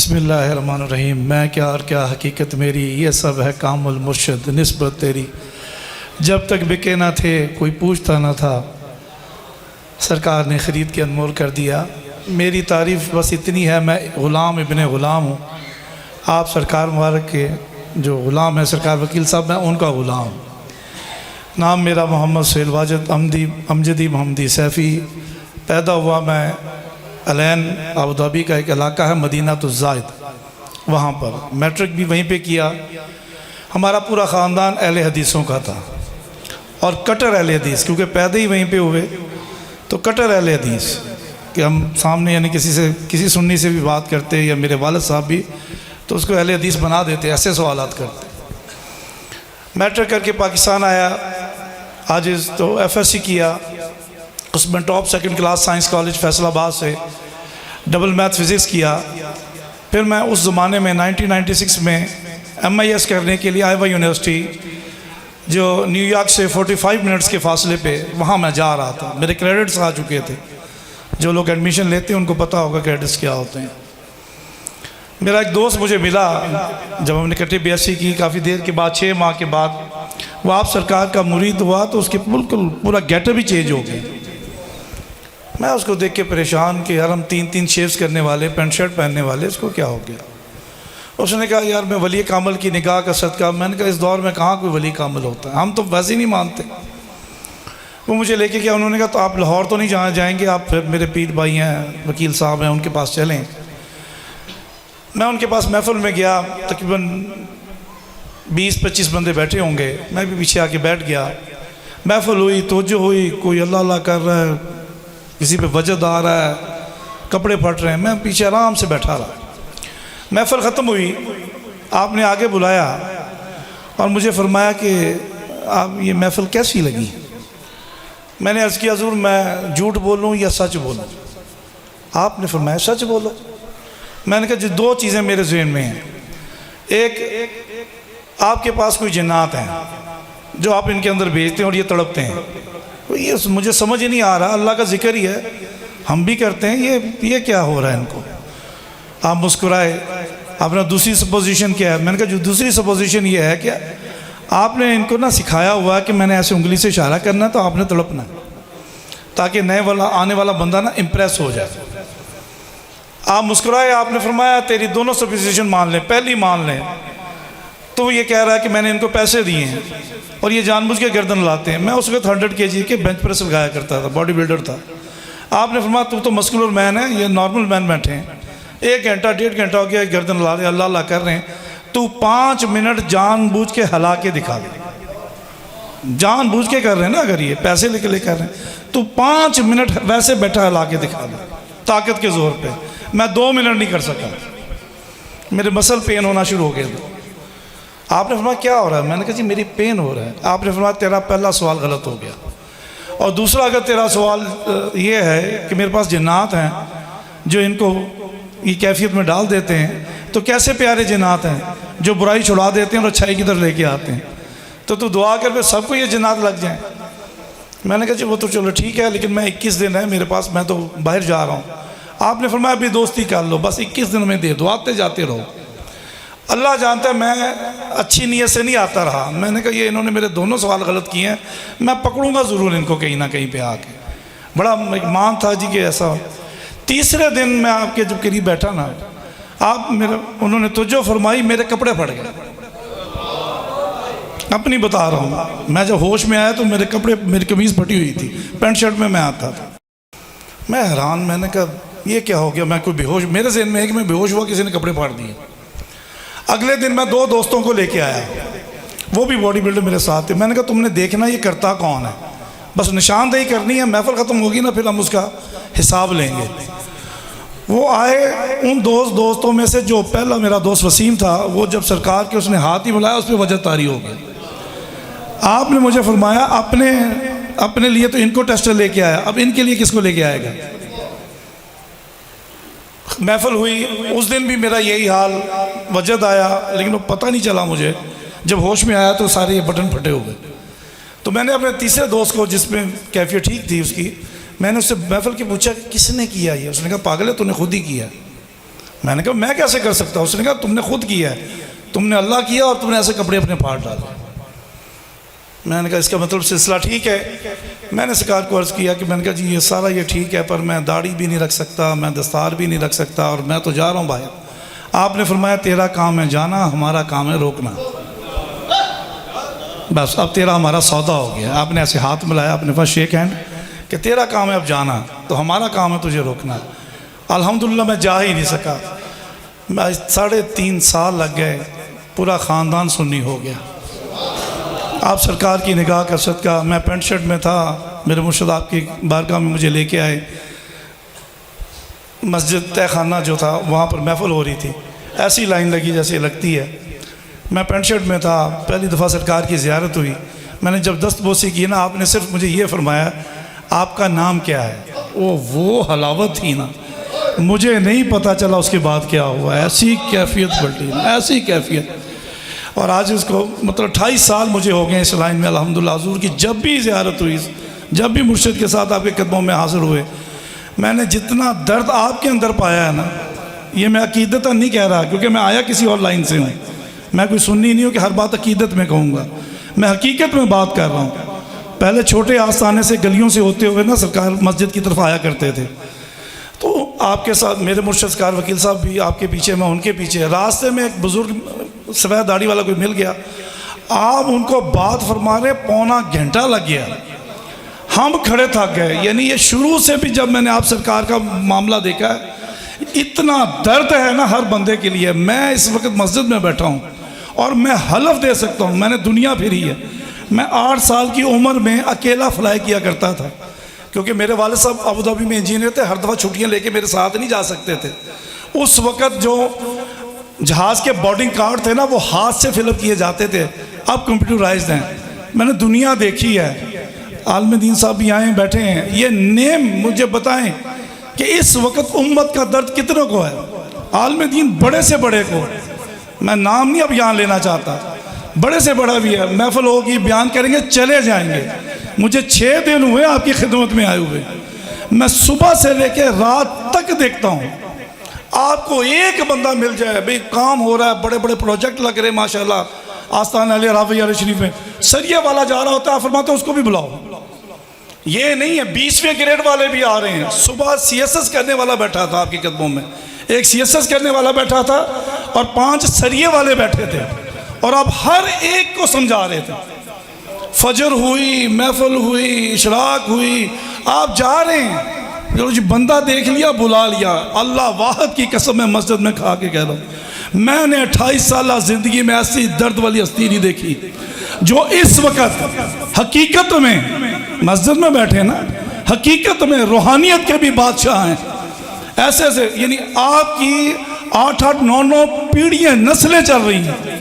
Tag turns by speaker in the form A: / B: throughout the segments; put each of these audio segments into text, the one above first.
A: بسم اللہ الرحمن الرحیم۔ میں کیا اور کیا حقیقت میری، یہ سب ہے کام المرشد نسبت تیری۔ جب تک بکے نہ تھے کوئی پوچھتا نہ تھا، سرکار نے خرید کے انمول کر دیا۔ میری تعریف بس اتنی ہے، میں غلام ابن غلام ہوں۔ آپ سرکار مبارک کے جو غلام ہیں، سرکار وکیل صاحب، میں ان کا غلام ہوں۔ نام میرا محمد سہیل واجد امجدی محمدی سیفی۔ پیدا ہوا میں الین ابوظہبی کا ایک علاقہ ہے مدینہ الزائد، وہاں پر میٹرک بھی وہیں پہ کیا۔ ہمارا پورا خاندان اہل حدیثوں کا تھا اور کٹر اہل حدیث، کیونکہ پیدا ہی وہیں پہ ہوئے تو کٹر اہل حدیث کہ ہم سامنے یعنی کسی سنی سے بھی بات کرتے یا میرے والد صاحب بھی تو اس کو اہل حدیث بنا دیتے، ایسے سوالات کرتے۔ میٹرک کر کے پاکستان آیا، عاجز تو ایف ایس سی کیا، اس میں top second class science college Faisal آباد سے ڈبل میتھ فزکس کیا۔ پھر میں اس زمانے میں 1996 میں MIS کرنے کے لیے آئیوا یونیورسٹی جو نیو یارک سے 45 منٹس کے فاصلے پہ، وہاں میں جا رہا تھا۔ میرے کریڈٹس آ چکے تھے، جو لوگ ایڈمیشن لیتے ہیں ان کو پتہ ہوگا کریڈٹس کیا ہوتے ہیں۔ میرا ایک دوست مجھے ملا جب ہم نے اکٹھے BSc کی، کافی دیر کے بعد 6 ماہ کے بعد وہ آپ سرکار کا مرید ہوا تو اس کے بالکل پورا گیٹ اپ ہی چینج ہو گیا۔ میں اس کو دیکھ کے پریشان کہ یار ہم 3 شیوز کرنے والے، پینٹ شرٹ پہننے والے، اس کو کیا ہو گیا؟ اس نے کہا یار میں ولی کامل کی نگاہ کا صدقہ۔ میں نے کہا اس دور میں کہاں کوئی ولی کامل ہوتا ہے، ہم تو ویسے ہی نہیں مانتے۔ وہ مجھے لے کے گیا، انہوں نے کہا تو آپ لاہور تو نہیں جائیں گے، آپ پھر میرے پیر بھائی ہیں وکیل صاحب ہیں ان کے پاس چلیں۔ میں ان کے پاس محفل میں گیا، تقریباً 20-25 بندے بیٹھے ہوں گے، میں بھی پیچھے آ کے بیٹھ گیا۔ محفل ہوئی، توجہ ہوئی، کوئی اللہ اللہ کر رہا ہے، کسی پہ وجد آ رہا ہے، کپڑے پھٹ رہے ہیں، میں پیچھے آرام سے بیٹھا رہا۔ محفل ختم ہوئی، آپ نے آگے بلایا اور مجھے فرمایا کہ آپ یہ محفل کیسی لگی؟ میں نے عرض کیا حضور میں جھوٹ بولوں یا سچ بولوں؟ آپ نے فرمایا سچ بولو۔ میں نے کہا جی 2 چیزیں میرے ذہن میں ہیں۔ ایک، آپ کے پاس کوئی جنات ہیں جو آپ ان کے اندر بھیجتے ہیں اور یہ تڑپتے ہیں، یہ مجھے سمجھ ہی نہیں آ رہا، اللہ کا ذکر ہی ہے، ہم بھی کرتے ہیں، یہ کیا ہو رہا ہے ان کو؟ آپ مسکرائے۔ آپ نے دوسری سپوزیشن کیا ہے؟ میں نے کہا جو دوسری سپوزیشن یہ ہے کہ آپ نے ان کو نہ سکھایا ہوا ہے کہ میں نے ایسے انگلی سے اشارہ کرنا ہے تو آپ نے تڑپنا ہے، تاکہ آنے والا بندہ نا امپریس ہو جائے۔ آپ مسکرائے، آپ نے فرمایا تیری دونوں سپوزیشن مان لیں، پہلی مان لیں تو وہ یہ کہہ رہا ہے کہ میں نے ان کو پیسے دیے ہیں اور یہ جان بوجھ کے گردن لاتے ہیں۔ میں اس وقت 100 kg کے بینچ پریس لگایا کرتا تھا، باڈی بلڈر تھا۔ آپ نے فرمایا تو مسکولر مین ہے، یہ نارمل مین بیٹھے ہیں، 1 گھنٹہ 1.5 گھنٹہ ہو گیا گردن لا رہے، اللہ اللہ کر رہے ہیں، تو 5 منٹ جان بوجھ کے ہلا کے دکھا دے۔ جان بوجھ کے کر رہے ہیں نا، اگر یہ پیسے لے کے کر رہے ہیں تو 5 منٹ ویسے بیٹھا ہلا کے دکھا دے طاقت کے زور پہ۔ میں 2 منٹ نہیں کر سکا، میرے مسل پین ہونا شروع ہو گیا تھا۔ آپ نے فرمایا کیا ہو رہا ہے؟ میں نے کہا جی میری پین ہو رہا ہے۔ آپ نے فرمایا تیرا پہلا سوال غلط ہو گیا، اور دوسرا اگر تیرا سوال یہ ہے کہ میرے پاس جنات ہیں جو ان کو یہ کیفیت میں ڈال دیتے ہیں، تو کیسے پیارے جنات ہیں جو برائی چھڑا دیتے ہیں اور اچھائی کی طرف لے کے آتے ہیں، تو دعا کر پہ سب کو یہ جنات لگ جائیں۔ میں نے کہا جی وہ تو چلو ٹھیک ہے، لیکن میں 21 دن ہے میرے پاس، میں تو باہر جا رہا ہوں۔ آپ نے فرمایا ابھی دوستی کر لو، بس 21 دن میں دے دو، آتے جاتے رہو۔ اللہ جانتا ہے میں اچھی نیت سے نہیں آتا رہا۔ میں نے کہا یہ انہوں نے میرے دونوں سوال غلط کیے ہیں، میں پکڑوں گا ضرور ان کو کہیں نہ کہیں پہ آ کے۔ بڑا مان تھا جی کہ ایسا۔ تیسرے دن میں آپ کے جب قریب بیٹھا نا، انہوں نے توجہ فرمائی، میرے کپڑے پھٹ گئے۔ اپنی بتا رہا ہوں، میں جب ہوش میں آیا تو میرے کپڑے، میری قمیض پھٹی ہوئی تھی، پینٹ شرٹ میں آتا تھا۔ میں حیران، میں نے کہا یہ کیا ہو گیا؟ میں کوئی بے ہوش، میرے ذہن میں ہے کہ میں بے ہوش ہوا، کسی نے کپڑے پھاڑ دیے۔ اگلے دن میں 2 دوستوں کو لے کے آیا، وہ بھی باڈی بلڈر میرے ساتھ تھے۔ میں نے کہا تم نے دیکھنا یہ کرتا کون ہے، بس نشاندہی کرنی ہے، محفل ختم ہوگی نا پھر ہم اس کا حساب لیں گے۔ وہ آئے، ان دوستوں میں سے جو پہلا میرا دوست وسیم تھا، وہ جب سرکار کے اس نے ہاتھ ہی ملایا، اس پہ وجہ طاری ہو گئی۔ آپ نے مجھے فرمایا اپنے لیے تو ان کو ٹیسٹر لے کے آیا، اب ان کے لیے کس کو لے کے آئے گا؟ محفل ہوئی، اس دن بھی میرا یہی حال، وجد آیا، لیکن وہ پتہ نہیں چلا مجھے۔ جب ہوش میں آیا تو سارے یہ بٹن پھٹے ہوئے۔ تو میں نے اپنے تیسرے دوست کو، جس میں کیفیت ٹھیک تھی اس کی، میں نے اس سے محفل کے پوچھا کہ کس نے کیا یہ؟ اس نے کہا پاگل ہے تو نے خود ہی کیا۔ میں نے کہا میں کیسے کر سکتا ہوں؟ اس نے کہا تم نے خود کیا ہے، تم نے اللہ کیا اور تم نے ایسے کپڑے اپنے پھاڑ ڈالے۔ میں نے کہا اس کا مطلب سلسلہ ٹھیک ہے۔ میں نے سرکار کو عرض کیا کہ میں نے کہا جی یہ سارا یہ ٹھیک ہے، پر میں داڑھی بھی نہیں رکھ سکتا، میں دستار بھی نہیں رکھ سکتا، اور میں تو جا رہا ہوں باہر۔ آپ نے فرمایا تیرا کام ہے جانا، ہمارا کام ہے روکنا۔ بس اب تیرا ہمارا سودا ہو گیا۔ آپ نے ایسے ہاتھ ملایا، آپ نے فرمایا شیک ہینڈ، کہ تیرا کام ہے اب جانا، تو ہمارا کام ہے تجھے روکنا۔ الحمدللہ میں جا ہی نہیں سکا، 3.5 سال لگ گئے، پورا خاندان سنی ہو گیا۔ آپ سرکار کی نگاہ کا صدقہ، میں پینٹ شرٹ میں تھا، میرے مرشد آپ کی بارگاہ میں مجھے لے کے آئے، مسجد تہ خانہ جو تھا وہاں پر محفل ہو رہی تھی، ایسی لائن لگی جیسے لگتی ہے۔ میں پینٹ شرٹ میں تھا، پہلی دفعہ سرکار کی زیارت ہوئی۔ میں نے جب دست بوسی کی نا، آپ نے صرف مجھے یہ فرمایا آپ کا نام کیا ہے؟ وہ حلاوت تھی نا، مجھے نہیں پتا چلا اس کے بعد کیا ہوا۔ ایسی کیفیت پلٹی، ایسی کیفیت۔ اور آج اس کو مطلب 28 سال مجھے ہو گئے اس لائن میں الحمدللہ۔ حضور کی جب بھی زیارت ہوئی، جب بھی مرشد کے ساتھ آپ کے قدموں میں حاضر ہوئے، میں نے جتنا درد آپ کے اندر پایا ہے نا، یہ میں عقیدتاً نہیں کہہ رہا، کیونکہ میں آیا کسی اور لائن سے ہوں، میں کوئی سنی نہیں ہوں کہ ہر بات عقیدت میں کہوں گا، میں حقیقت میں بات کر رہا ہوں۔ پہلے چھوٹے آستانے سے گلیوں سے ہوتے ہوئے نا سرکار مسجد کی طرف آیا کرتے تھے، تو آپ کے ساتھ میرے مرشد سرکار وکیل صاحب بھی آپ کے پیچھے، میں ان کے پیچھے۔ راستے میں ایک بزرگ سفید داڑھی والا کوئی مل گیا، آپ ان کو بات فرما رہے، 1.25 گھنٹہ لگ گیا، ہم کھڑے تھک گئے۔ یعنی یہ شروع سے بھی جب میں نے آپ سرکار کا معاملہ دیکھا ہے، اتنا درد ہے نا ہر بندے کے لیے۔ میں اس وقت مسجد میں بیٹھا ہوں اور میں حلف دے سکتا ہوں، میں نے دنیا پھری ہے، میں 8 سال کی عمر میں اکیلا فلائی کیا کرتا تھا، کیونکہ میرے والد صاحب ابوظہبی میں انجینئر تھے، ہر دفعہ چھٹیاں لے کے میرے ساتھ نہیں جا سکتے تھے۔ اس وقت جو جہاز کے بورڈنگ کارڈ تھے نا، وہ ہاتھ سے فل اپ کیے جاتے تھے، اب کمپیوٹرائزڈ ہیں۔ میں نے دنیا دیکھی ہے۔ عالم دین صاحب بھی آئے بیٹھے ہیں، یہ نیم مجھے بتائیں کہ اس وقت امت کا درد کتنے کو ہے؟ عالم دین بڑے سے بڑے کو، میں نام نہیں اب یہاں لینا چاہتا، بڑے سے بڑا بھی ہے، محفل ہوگی، بیان کریں گے، چلے جائیں گے۔ مجھے 6 دن ہوئے آپ کی خدمت میں آئے ہوئے، میں صبح سے لے کے رات تک دیکھتا ہوں۔ آپ کو ایک بندہ مل جائے، بھئی کام ہو رہا ہے، بڑے بڑے پروجیکٹ لگ رہے ماشاءاللہ، آستان علی رافعی علیہ شریف میں، سریہ والا جا رہا ہوتا ہے، فرماتے ہیں اس کو بھی بلاؤ۔ یہ نہیں ہے، 20ویں گریڈ والے بھی آ رہے ہیں۔ صبح CSS کرنے والا بیٹھا تھا آپ کے قدموں میں، ایک CSS کرنے والا بیٹھا تھا اور 5 سریے والے بیٹھے تھے، اور آپ ہر ایک کو سمجھا رہے تھے۔ فجر ہوئی، محفل ہوئی، اشراق ہوئی، آپ جا رہے ہیں، جو جی بندہ دیکھ لیا بلا لیا۔ اللہ واحد کی قسم میں مسجد میں کھا کے کہہ رہا ہوں، میں نے 28 سالہ زندگی میں ایسی درد والی ہستی نہیں دیکھی جو اس وقت حقیقت میں مسجد میں بیٹھے نا، حقیقت میں روحانیت کے بھی بادشاہ ہیں ایسے ایسے۔ یعنی آپ کی 8 9 پیڑھیاں نسلیں چل رہی ہیں۔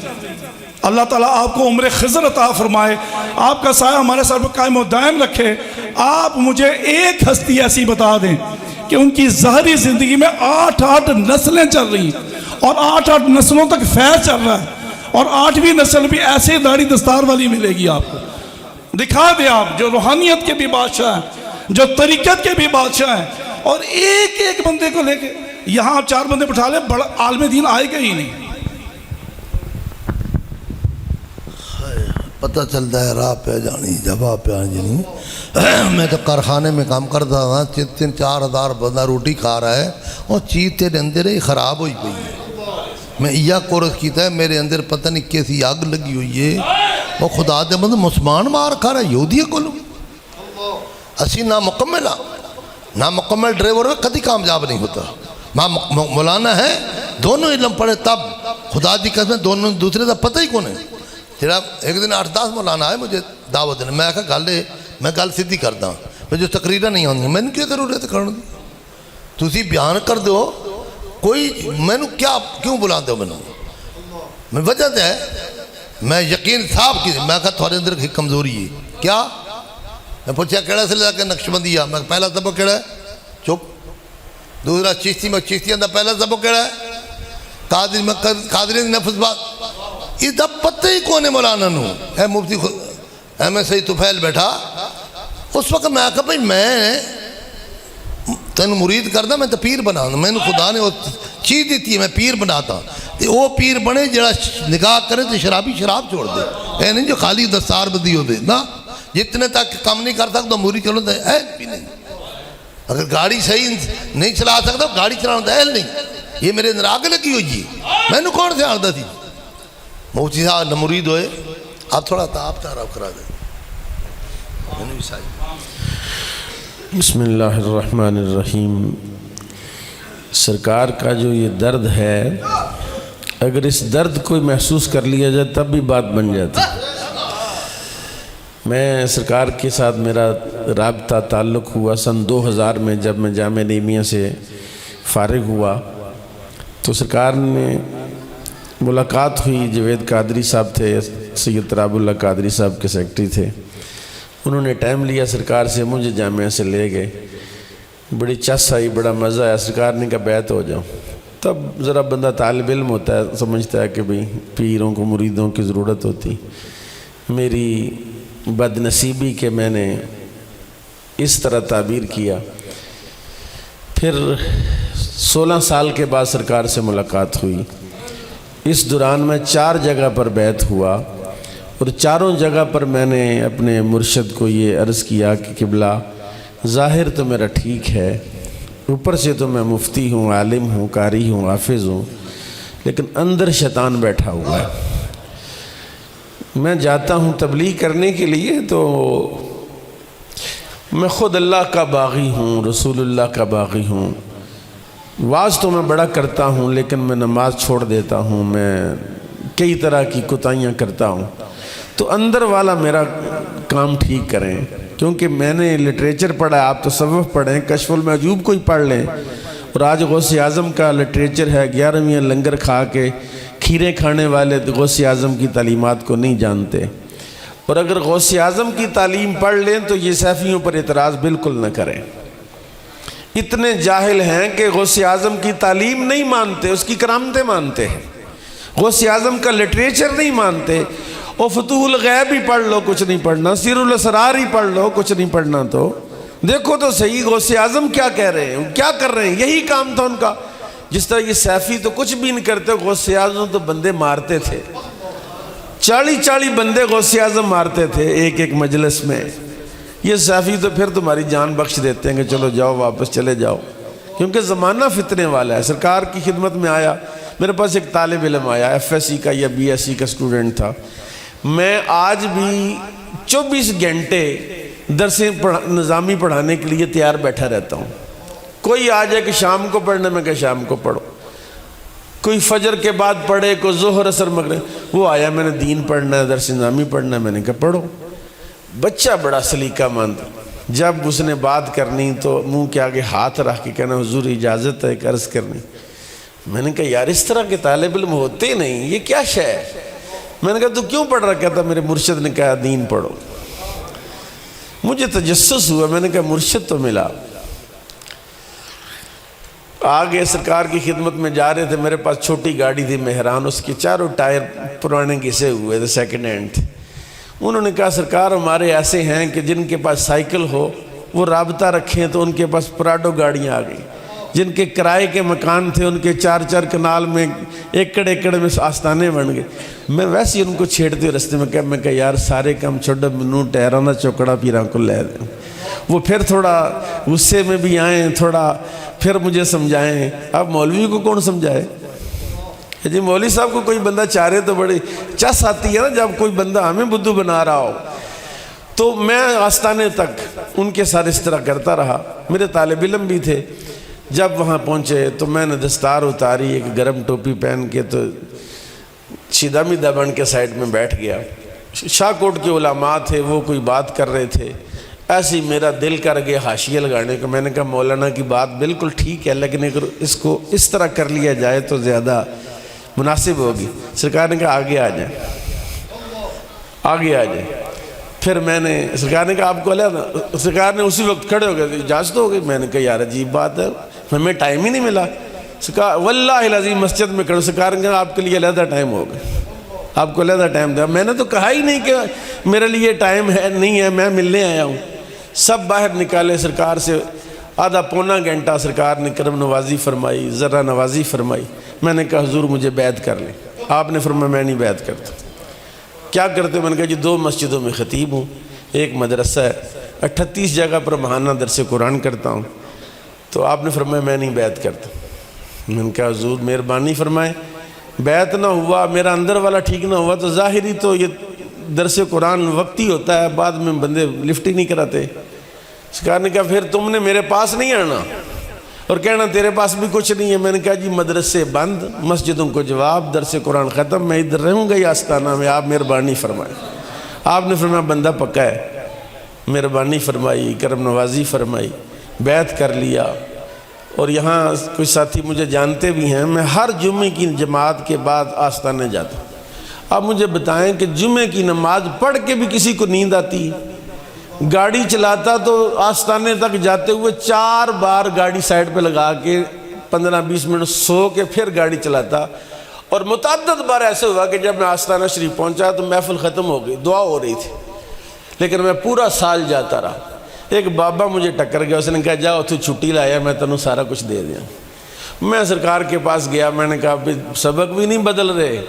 A: اللہ تعالیٰ آپ کو عمر خضر عطا فرمائے، آپ کا سایہ ہمارے سر پر قائم و دائم رکھے۔ آپ مجھے ایک ہستی ایسی بتا دیں کہ ان کی ظاہری زندگی میں 8 نسلیں چل رہی ہیں، اور 8 نسلوں تک فیض چل رہا ہے، اور 8ویں نسل بھی ایسے داڑھی دستار والی ملے گی آپ کو۔ دکھا دیں آپ جو روحانیت کے بھی بادشاہ ہیں، جو طریقت کے بھی بادشاہ ہیں، اور ایک ایک بندے کو لے کے یہاں آپ 4 بندے بٹھا لیں، بڑا عالم دین آئے گا ہی نہیں۔
B: پتہ چلتا ہے راہ پہ جانی جواب پہ جانی۔ میں تو کارخانے میں کام کرتا تھا، 3-4 ہزار بندہ روٹی کھا رہا ہے، اور چیز تیرے اندر ہی خراب ہوئی پئی ہے۔ میں یہ کورس کیتا ہے، میرے اندر پتہ نہیں کیسی آگ لگی ہوئی ہے، وہ خدا دے بندے مسلمان مار کھا رہا ہے، یہودی کو لو اسی نامکمل ہاں، نامکمل ڈرائیور کدی کامیاب نہیں ہوتا۔ مولانا ہے، دونوں علم پڑھے تب، خدا دی قسم دونوں دوسرے کا پتہ ہی کون ہے۔ جب ایک دن 8-10 مولانا آئے مجھے دعوت دینے، میں کہا میں گل سیدھی کردا ہوں، میں جو تقریریں نہیں ہوندی میں نے کیا ضرورت کرنے دی، تسی بیان کر دو، کوئی میں نے کیوں بلا دو، میں وجہ ہے میں یقین صاحب کی، میں کہا تھوڑے اندر ایک کمزوری ہے کیا؟ میں پوچھا کیڑا سے لے کے نقشبندیہ، میں پہلا سبق کیڑا ہے؟ چپ۔ دوسرا چشتی، میں چشتی اندر پہلا سبق کیڑا ہے؟ قادری، میں قادری نفس بات، یہ دا پتہ ہی کون ہے مولانا نو۔ اے مفتی احمد سید طفیل بیٹھا، اس وقت میں کہا بھائی میں تین مرید کردا میں تو پیر بنا دوں. میں خدا نے وہ چیز دیتی ہے میں پیر بناتا. تو وہ پیر بنے جڑا نکاح کرے تو شرابی شراب چھوڑ دے. اے نہیں جو خالی دستار بدی ہو دے نا. جتنے تک کام نہیں کر سکتا مرید چلو تو اہل بھی نہیں. اگر گاڑی صحیح نہیں چلا سکتا گاڑی چلانا تو اہل نہیں. یہ میرے اندر آگ لگی ہوئی جی. میں نے کون سے آگتا تھی مفتی صاحب مرید ہوئے. آپ تھوڑا تاپ تعارف کرا دیں.
C: بسم اللہ الرحمن الرحیم. سرکار کا جو یہ درد ہے اگر اس درد کو محسوس کر لیا جائے تب بھی بات بن جاتی. میں سرکار کے ساتھ میرا رابطہ تعلق ہوا سن 2000 میں جب میں جامعہ نعیمیہ سے فارغ ہوا تو سرکار نے ملاقات ہوئی. جوید قادری صاحب تھے, سید تراب اللہ قادری صاحب کے سیکٹری تھے. انہوں نے ٹائم لیا سرکار سے, مجھے جامعہ سے لے گئے. بڑی چس آئی, بڑا مزہ آیا. سرکار نے کہا بیعت ہو جاؤ. تب ذرا بندہ طالب علم ہوتا ہے, سمجھتا ہے کہ بھئی پیروں کو مریدوں کی ضرورت ہوتی. میری بد نصیبی کہ میں نے اس طرح تعبیر کیا. پھر 16 سال کے بعد سرکار سے ملاقات ہوئی. اس دوران میں 4 جگہ پر بیعت ہوا اور چاروں جگہ پر میں نے اپنے مرشد کو یہ عرض کیا کہ قبلہ ظاہر تو میرا ٹھیک ہے, اوپر سے تو میں مفتی ہوں, عالم ہوں, قاری ہوں, حافظ ہوں, لیکن اندر شیطان بیٹھا ہوا ہے. میں جاتا ہوں تبلیغ کرنے کے لیے تو میں خود اللہ کا باغی ہوں, رسول اللہ کا باغی ہوں. واز تو میں بڑا کرتا ہوں لیکن میں نماز چھوڑ دیتا ہوں, میں کئی طرح کی کوتاہیاں کرتا ہوں. تو اندر والا میرا کام ٹھیک کریں, کیونکہ میں نے لٹریچر پڑھا ہے. آپ تصوف پڑھیں, کشف المعجوب کو ہی پڑھ لیں. اور آج غوث اعظم کا لٹریچر ہے, 11ویں لنگر کھا کے کھیرے کھانے والے غوث اعظم کی تعلیمات کو نہیں جانتے. اور اگر غوث اعظم کی تعلیم پڑھ لیں تو یہ سیفیوں پر اعتراض بالکل نہ کریں. اتنے جاہل ہیں کہ غوث اعظم کی تعلیم نہیں مانتے, اس کی کرامتیں مانتے ہیں. غوث اعظم کا لٹریچر نہیں مانتے. اور فتوح الغیب ہی پڑھ لو, کچھ نہیں پڑھنا. سیر الاسرار ہی پڑھ لو, کچھ نہیں پڑھنا. تو دیکھو تو صحیح غوث اعظم کیا کہہ رہے ہیں, کیا کر رہے ہیں. یہی کام تھا ان کا. جس طرح یہ سیفی تو کچھ بھی نہیں کرتے, غوث اعظم تو بندے مارتے تھے. 40 بندے غوث اعظم مارتے تھے ایک ایک مجلس میں. یہ سیفی تو پھر تمہاری جان بخش دیتے ہیں کہ چلو جاؤ, واپس چلے جاؤ, کیونکہ زمانہ فتنے والا ہے. سرکار کی خدمت میں آیا, میرے پاس ایک طالب علم آیا, FSC کا یا BSc کا اسٹوڈنٹ تھا. میں آج بھی 24 گھنٹے درس نظامی پڑھانے کے لیے تیار بیٹھا رہتا ہوں. کوئی آ جائے کہ شام کو پڑھنے میں کہ شام کو پڑھو, کوئی فجر کے بعد پڑھے, کوئی ظہر اثر مغرب. وہ آیا میں نے دین پڑھنا ہے, درس نظامی پڑھنا ہے, میں نے کہا پڑھو. بچہ بڑا سلیقہ مند. جب اس نے بات کرنی تو منہ کے آگے ہاتھ رکھ کے کہنا حضور اجازت ہے ایک عرض کرنی. میں نے کہا یار اس طرح کے طالب علم ہوتے نہیں, یہ کیا شے ہے. میں نے کہا تو کیوں پڑھ رہا, کہتا میرے مرشد نے کہا دین پڑھو. مجھے تجسس ہوا, میں نے کہا مرشد تو ملا. آگے سرکار کی خدمت میں جا رہے تھے, میرے پاس چھوٹی گاڑی تھی مہران, اس کے چاروں ٹائر پرانے گھسے ہوئے تھے, سیکنڈ ہینڈ تھے. انہوں نے کہا سرکار ہمارے ایسے ہیں کہ جن کے پاس سائیکل ہو وہ رابطہ رکھیں, تو ان کے پاس پراڈو گاڑیاں آ گئیں. جن کے کرائے کے مکان تھے ان کے 4 کنال میں ایکڑ میں آستانے بن گئے. میں ویسے ہی ان کو چھیڑتے رستے میں کہا یار سارے کام چھوڑو, منو ٹہرانا چوکڑا پیران کو لے دیں. وہ پھر تھوڑا غصے میں بھی آئیں, تھوڑا پھر مجھے سمجھائیں. اب مولوی کو کون سمجھائے جی. مولوی صاحب کو کوئی بندہ چارے تو بڑی چس آتی ہے نا, جب کوئی بندہ ہمیں بدھو بنا رہا ہو. تو میں آستانے تک ان کے ساتھ اس طرح کرتا رہا. میرے طالب علم بھی تھے. جب وہاں پہنچے تو میں نے دستار اتاری, ایک گرم ٹوپی پہن کے, تو سیدھا میدھا بن کے سائڈ میں بیٹھ گیا. شاہ کوٹ کے علماء تھے, وہ کوئی بات کر رہے تھے. ایسے ہی میرا دل کر گیا حاشیہ لگانے کا. میں نے کہا مولانا کی بات بالکل ٹھیک ہے, لیکن اگر اس کو اس طرح کر لیا جائے تو زیادہ مناسب ہوگی. سرکار نے کہا آگے آ جائیں, آگے آ جائیں. پھر میں نے سرکار نے کہا آپ کو علیحدہ, سرکار نے اسی وقت کھڑے ہو گئے, اجازت ہو گئی. میں نے کہا یار عجیب بات ہے, ہمیں ٹائم ہی نہیں ملا. سرکار واللہ العظیم مسجد میں کھڑے. سرکار نے کہا آپ کے لیے علیحدہ ٹائم ہوگا, آپ کو علیحدہ ٹائم دیا. میں نے تو کہا ہی نہیں کہ میرے لیے ٹائم ہے, نہیں ہے, میں ملنے آیا ہوں. سب باہر نکالے, سرکار سے آدھا پونا گھنٹہ سرکار نے کرم نوازی فرمائی، ذرہ نوازی فرمائی. میں نے کہا حضور مجھے بیعت کر لیں. آپ نے فرمایا میں نہیں بیعت کرتا. کیا کرتے؟ میں نے کہا جی 2 مسجدوں میں خطیب ہوں، ایک مدرسہ ہے، 38 جگہ پر ماہانہ درس قرآن کرتا ہوں. تو آپ نے فرمایا میں نہیں بیعت کرتا. میں نے کہا حضور مہربانی فرمائیں، بیعت نہ ہوا، میرا اندر والا ٹھیک نہ ہوا تو ظاہری تو یہ درس قرآن وقتی ہوتا ہے، بعد میں بندے لفٹ ہی نہیں کراتے. سرکار نے کہا پھر تم نے میرے پاس نہیں آنا اور کہنا تیرے پاس بھی کچھ نہیں ہے. میں نے کہا جی مدرسے بند، مسجدوں کو جواب، درس قرآن ختم، میں ادھر رہوں گا یا آستانہ میں، آپ مہربانی فرمائیں. آپ نے فرمایا بندہ پکا ہے. مہربانی فرمائی، کرم نوازی فرمائی، بیعت کر لیا. اور یہاں کچھ ساتھی مجھے جانتے بھی ہیں، میں ہر جمعے کی جماعت کے بعد آستانے جاتا ہوں. اب مجھے بتائیں کہ جمعے کی نماز پڑھ کے بھی کسی کو نیند آتی ہے؟ گاڑی چلاتا تو آستانے تک جاتے ہوئے 4 بار گاڑی سائڈ پہ لگا کے 15-20 منٹ سو کے پھر گاڑی چلاتا. اور متعدد بار ایسے ہوا کہ جب میں آستانہ شریف پہنچا تو محفل ختم ہو گئی، دعا ہو رہی تھی، لیکن میں پورا سال جاتا رہا. ایک بابا مجھے ٹکر گیا، اس نے کہا جاؤ تو چھٹی لایا، میں تنوں سارا کچھ دے دیا. میں سرکار کے پاس گیا، میں نے کہا سبق بھی نہیں بدل رہے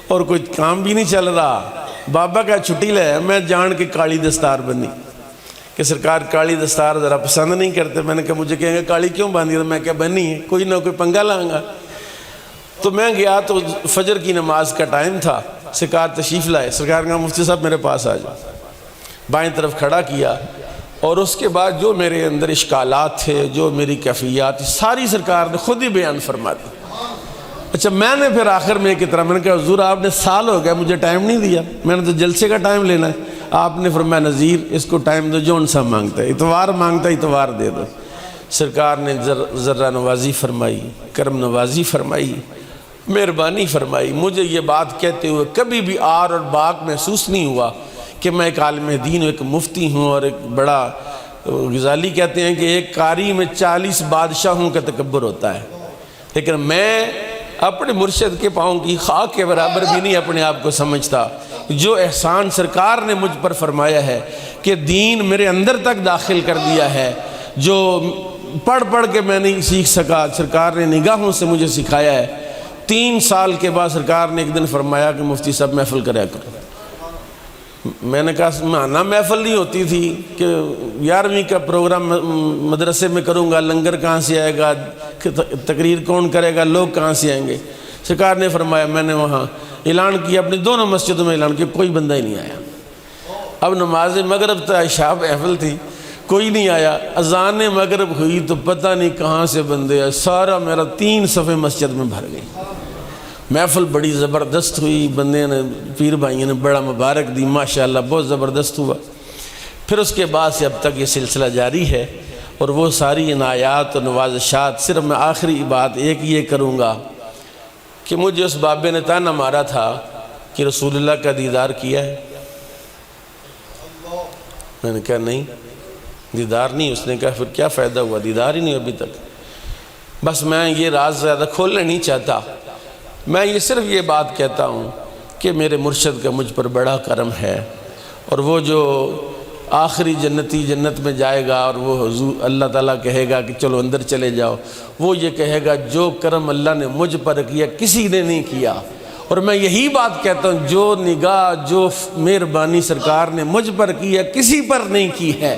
C: اور کوئی کام بھی نہیں چل رہا. بابا کا چھٹی لایا. میں جان کے کالی دستار بندی کہ سرکار کالی دستار ذرا پسند نہیں کرتے. میں نے کہا مجھے کہیں گے کالی کیوں باندھی؟ تو میں کہا بنی ہے، کوئی نہ کوئی پنگا لاؤں گا. تو میں گیا تو فجر کی نماز کا ٹائم تھا. سرکار تشریف لائے. سرکار کہا مفتی صاحب میرے پاس آ جاؤ. بائیں طرف کھڑا کیا اور اس کے بعد جو میرے اندر اشکالات تھے، جو میری کیفیات تھی، ساری سرکار نے خود ہی بیان فرما دی. اچھا میں نے پھر آخر میں ایک طرح میں نے کہا حضور آپ نے سال ہو گیا مجھے ٹائم نہیں دیا، میں نے تو جلسے کا ٹائم لینا ہے. آپ نے فرمایا نذیر اس کو ٹائم دو، جون سا مانگتا ہے، اتوار مانگتا ہے اتوار دے دو. سرکار نے ذرہ نوازی فرمائی، کرم نوازی فرمائی، مہربانی فرمائی. مجھے یہ بات کہتے ہوئے کبھی بھی آر اور باک محسوس نہیں ہوا کہ میں ایک عالم دین ہوں، ایک مفتی ہوں. اور ایک بڑا غزالی کہتے ہیں کہ ایک قاری میں 40 بادشاہوں کا تکبر ہوتا ہے، لیکن میں اپنے مرشد کے پاؤں کی خاک کے برابر بھی نہیں اپنے آپ کو سمجھتا. جو احسان سرکار نے مجھ پر فرمایا ہے کہ دین میرے اندر تک داخل کر دیا ہے، جو پڑھ پڑھ کے میں نہیں سیکھ سکا، سرکار نے نگاہوں سے مجھے سکھایا ہے. 3 سال کے بعد سرکار نے ایک دن فرمایا کہ مفتی صاحب محفل کریا کرو. میں نے کہا مانا محفل نہیں ہوتی تھی کہ 11ویں کا پروگرام مدرسے میں کروں گا، لنگر کہاں سے آئے گا، تقریر کون کرے گا، لوگ کہاں سے آئیں گے. سرکار نے فرمایا، میں نے وہاں اعلان کیا، اپنی دونوں مسجدوں میں اعلان کیا، کوئی بندہ ہی نہیں آیا. اب نماز مغرب تا عشاء محفل تھی، کوئی نہیں آیا. اذان مغرب ہوئی تو پتہ نہیں کہاں سے بندے آئے، سارا میرا 3 صفحے مسجد میں بھر گئی. محفل بڑی زبردست ہوئی، بندے نے پیر بھائیوں نے بڑا مبارک دی، ماشاءاللہ بہت زبردست ہوا. پھر اس کے بعد سے اب تک یہ سلسلہ جاری ہے. اور وہ ساری عنایات اور نوازشات، صرف میں آخری بات ایک یہ کروں گا کہ مجھے اس بابے نے تانا مارا تھا کہ رسول اللہ کا دیدار کیا ہے. میں نے کہا نہیں دیدار نہیں. اس نے کہا پھر کیا فائدہ ہوا، دیدار ہی نہیں ابھی تک. بس میں یہ راز زیادہ کھولنا نہیں چاہتا، میں یہ صرف یہ بات کہتا ہوں کہ میرے مرشد کا مجھ پر بڑا کرم ہے. اور وہ جو آخری جنتی جنت میں جائے گا اور وہ حضور اللہ تعالیٰ کہے گا کہ چلو اندر چلے جاؤ، وہ یہ کہے گا جو کرم اللہ نے مجھ پر کیا کسی نے نہیں کیا. اور میں یہی بات کہتا ہوں، جو نگاہ جو مہربانی سرکار نے مجھ پر کی ہے کسی پر نہیں کی ہے.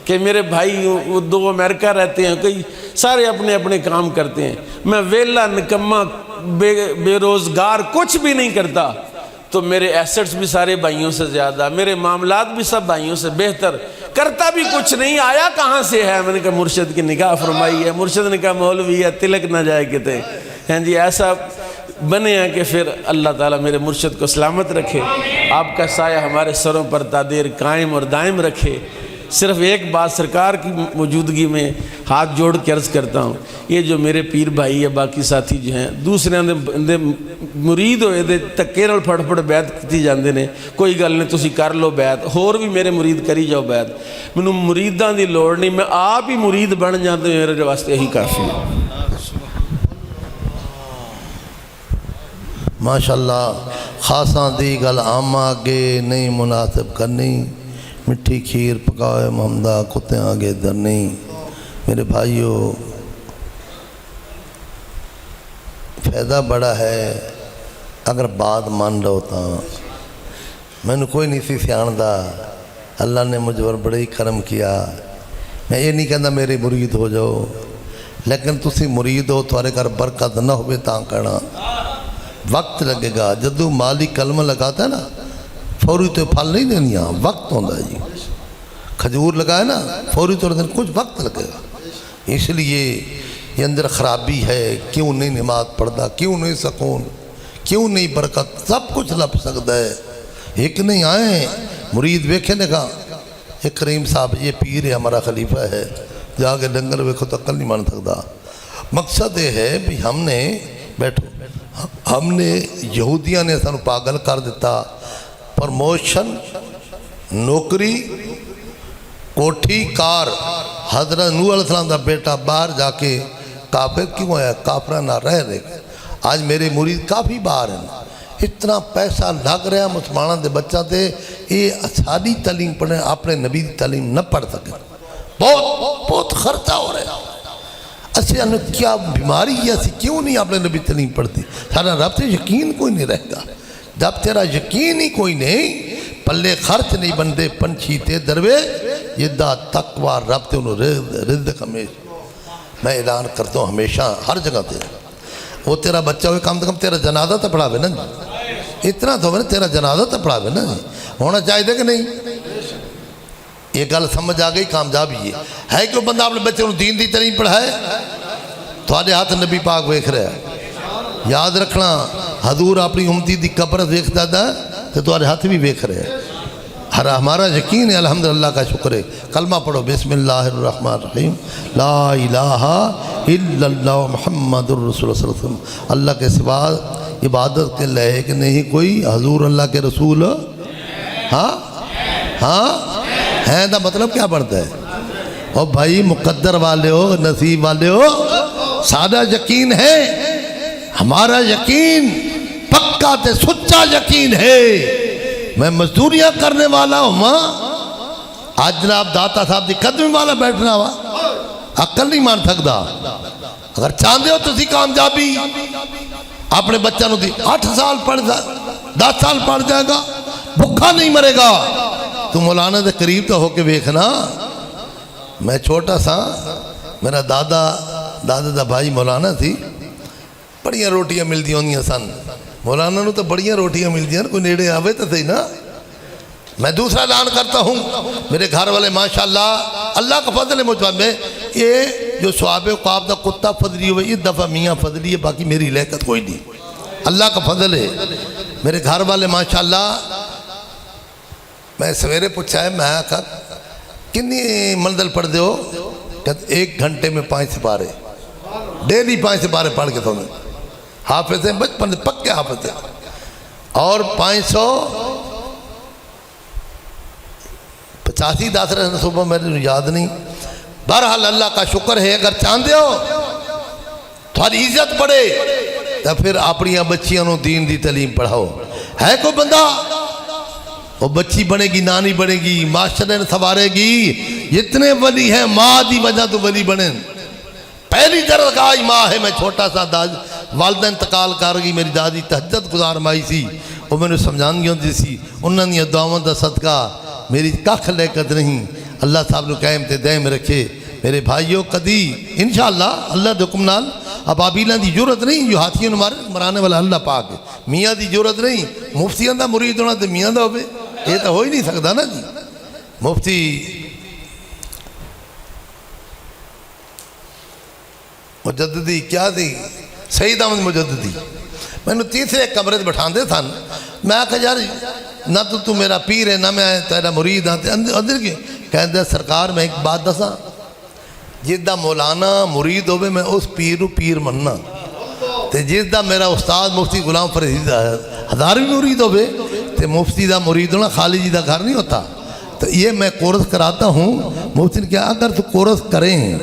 C: کہ میرے بھائی وہ 2 امریکہ رہتے ہیں، کئی سارے اپنے اپنے کام کرتے ہیں، میں ویلا نکمہ بے روزگار کچھ بھی نہیں کرتا، تو میرے ایسٹس بھی سارے بھائیوں سے زیادہ، میرے معاملات بھی سب بھائیوں سے بہتر، کرتا بھی کچھ نہیں، آیا کہاں سے ہے. میں نے کہا مرشد کی نگاہ فرمائی ہے. مرشد نے کہا مولوی ہے تلک نہ جائے کتے ہیں جی. ایسا بنے ہیں کہ پھر اللہ تعالیٰ میرے مرشد کو سلامت رکھے، آپ کا سایہ ہمارے سروں پر تادیر قائم اور دائم رکھے. صرف ایک بات سرکار کی موجودگی میں ہاتھ جوڑ کے عرض کرتا ہوں، یہ جو میرے پیر بھائی یا باقی ساتھی جو ہیں دوسرے دے مرید ہوئے دے تکے نال پھڑ پھڑ بیعت کیتی جاندے نے، کوئی گل نہیں تسی کر لو بیعت، ہور بھی میرے مرید کری جاؤ بیعت. مینوں مریداں دی لوڑ نہیں، میں آپ ہی مرید بن جاندے میرے واسطے یہی کافی ہے.
B: ماشاءاللہ خاصاں دی گل عامہ اگے نہیں مناسب کرنی، مٹھی کھیر پکائے محمدہ کتے آگے در نہیں. میرے بھائیوں فائدہ بڑا ہے اگر بات مان لو تو میں نے کوئی نہیں سی سیاندہ اللہ نے مجھ پر بڑے ہی کرم کیا میں یہ نہیں کہنا میرے مرید ہو جاؤ لیکن تسی مرید ہو تھوڑے گھر برکت نہ ہوئے تاں کرنا وقت لگے گا جدو مالی کلمہ لگاتا ہے نا فوری تو پھل نہیں دینیا وقت ہوتا ہے جی کھجور لگائے نا فوری طور پر کچھ وقت لگے گا اس لیے یہ اندر خرابی ہے کیوں نہیں نماز پڑھتا کیوں نہیں سکون کیوں نہیں برکت سب کچھ لپ سکتا ہے ایک نہیں آئے مرید ویکھے نے کہا یہ کریم صاحب یہ پیر ہے ہمارا خلیفہ ہے جا کے ڈنگر ویکھو تو عقل نہیں مان سکتا مقصد یہ ہے بھی ہم نے بیٹھو ہم نے یہودیاں نے سانو پاگل کر دیتا پرموشن نوکری کوٹھی کار حضرت نوح علیہ السلام دا بیٹا باہر جا کے کافر کیوں آیا کافرہ نہ رہے آج میرے مرید کافی باہر ہیں اتنا پیسہ لگ رہا مسلمانوں دے بچہ تے یہ ساری تعلیم پڑھیں اپنے نبی دی تعلیم نہ پڑھ سکے بہت خرچہ ہو رہا ہے اسی انہوں کیا بیماری ہے اسی کیوں نہیں اپنے نبی تعلیم پڑھتی سارا رب سے یقین کوئی نہیں رہے گا جب تیرا یقین ہی کوئی نہیں پلے خرچ نہیں بندے پنچھی تے دروے یہ دا تقوی رب تے انہوں رزق ہمیشہ میں اعلان کرتا ہوں ہمیشہ ہر جگہ تے وہ تیرا بچہ ہوئے کم سے کم تیرا جنازہ تو پڑھا بے نا اتنا تو ہوئے تیرا جنازہ تو پڑھا بے نا ہونا چاہیے تھے کہ نہیں یہ گل سمجھ آ گئی کامیابی ہے کہ وہ بندہ اپنے بچے انہوں دین دی تعلیم پڑھائے تھوڑے ہاتھ نبی پاک ویکھ رہا ہے یاد رکھنا حضور اپنی امتی دی قبر ویکھتا تھا تو تھوڑے ہاتھ بھی ویکھ رہے ہیں ہمارا یقین ہے الحمدللہ کا شکر ہے کلمہ پڑھو بسم اللہ الرحمن الرحیم لا الہ الا اللہ محمد الرسول صلی اللہ علیہ وسلم اللہ کے سوا عبادت کے لائق نہیں کوئی حضور اللہ کے رسول ہاں ہیں دا مطلب کیا پڑھتا ہے اور بھائی مقدر والے ہو نصیب والے ہو سادہ یقین ہے ہمارا یقین پکا تے سچا یقین ہے میں مزدوریاں کرنے والا ہوں ماں آج جناب داتا صاحب دی قدم والا بیٹھنا ہوا عقل نہیں مان سکتا اگر چاہتے ہو تو کامیابی اپنے بچہ نو دی 8 سال پڑھ جائے 10 سال پڑھ جائے گا بھوکا نہیں مرے گا تو مولانا دے قریب تو ہو کے ویکھنا میں چھوٹا سا میرا دادا دا بھائی مولانا تھی بڑیاں روٹیاں ملتی ہوں سن مولانا نو تو بڑیاں روٹیاں ملتی ہیں کوئی نیڑے آوے تو صحیح نا میں دوسرا اعلان کرتا ہوں میرے گھر والے ماشاءاللہ اللہ کا فضل ہے مجھ میں یہ جو صحاب قاب دا کتا فضلی ہوئے یہ دفعہ میاں فضلی ہے باقی میری لیاقت کوئی نہیں اللہ کا فضل ہے میرے گھر والے ماشاءاللہ میں سویرے پوچھا ہے میں آکھا کنی منزل پڑھ دے ہو کہتے 1 گھنٹے میں 5 سپارے ڈیلی 5 سپارے پڑھ کے تو حافظ ہیں بچپن سے پکے حافظ ہیں اور 585 داسرے صبح میرے یاد نہیں بہرحال اللہ کا شکر ہے اگر چاہتے ہو تھوڑی عزت پڑے تو پھر اپنی بچیاں نو دین دی تعلیم پڑھاؤ ہے کوئی بندہ وہ بچی بنے گی نانی بنے گی معاشرے نے سوارے گی جتنے ولی ہیں ماں دی وجہ تو ولی بنے پہلی درگاہ ماں ہے میں چھوٹا سا والدہ انتقال کر گئی میری دادی تہجد گزار مائی سی وہ میں نے سمجھان گیا ہوتی سی انہوں نے دعووں دا صدقہ میری کخ لیکت نہیں اللہ صاحب نے قائم تے دائم رکھے میرے بھائیوں کدی انشاءاللہ اللہ دے حکم نال ابابیلاں دی ضرورت نہیں جو ہاتھیوں مرانے والا اللہ پاک ہے میاں دی ضرورت نہیں مفتیاں دا مرید ہونا تے میاں دا ہوئے یہ تو ہو ہی نہیں سکتا نا جی مفتی مجددی کیا دی سید احمد مجددی میں نے تیسرے کمرے بٹھا دے تھا میں آکھا یار نہ تو میرا پیر ہے نہ میں تیرا مرید ہاں اندر کے کہتے سرکار میں ایک بات دسا جس دا مولانا مرید ہوئے میں اس پیرو پیر مننا تے جس دا میرا استاد مفتی غلام فرید 1000 مرید ہوئے تے مفتی دا مرید ہونا خالی جی دا گھر نہیں ہوتا تو یہ میں کورس کراتا ہوں مفتی نے کہا اگر تو کورس کریں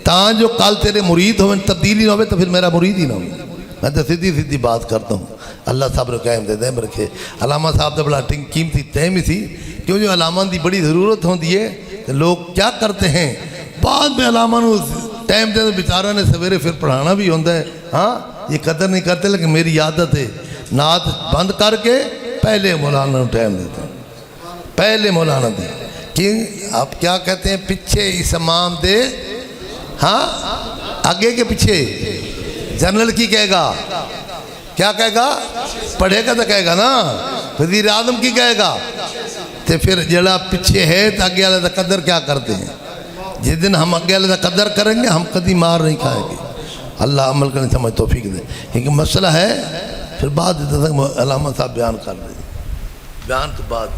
B: تاں جو کل تیرے مرید ہوئے تبدیلی نہ ہوئے تو پھر میرا مرید ہی نہ ہوئے میں تو سیدھی بات کرتا ہوں اللہ صاحب نے قائم دے دائم رکھے علامہ صاحب تو بڑا قیمتی ٹائم ہی تھی کیوں جو علامہ دی بڑی ضرورت ہوتی ہے کہ لوگ کیا کرتے ہیں بعد میں علامہ نو ٹائم دے بیچارہ نے سویرے پھر پڑھانا بھی ہوتا ہے. ہاں یہ قدر نہیں کرتے لیکن میری عادت ہے نعت بند کر کے پہلے مولانا کو ٹائم دیتا ہوں. پہلے مولانا دے کہ آپ کیا کہتے ہیں پیچھے اس امام دے, ہاں آگے کے پیچھے. جنرل کی کہے گا, کیا کہے گا, پڑھے گا تو کہے گا نا. وزیر اعظم کی کہے گا تو پھر جڑا پیچھے ہے تو آگے والے کا قدر کیا کرتے ہیں. جس دن ہم آگے والے کا قدر کریں گے ہم کبھی مار نہیں کھائیں گے. اللہ عمل کرنے سمجھ توفیق دے. ایک مسئلہ ہے پھر بعد علامہ صاحب بیان کر دیں, بیان تو بعد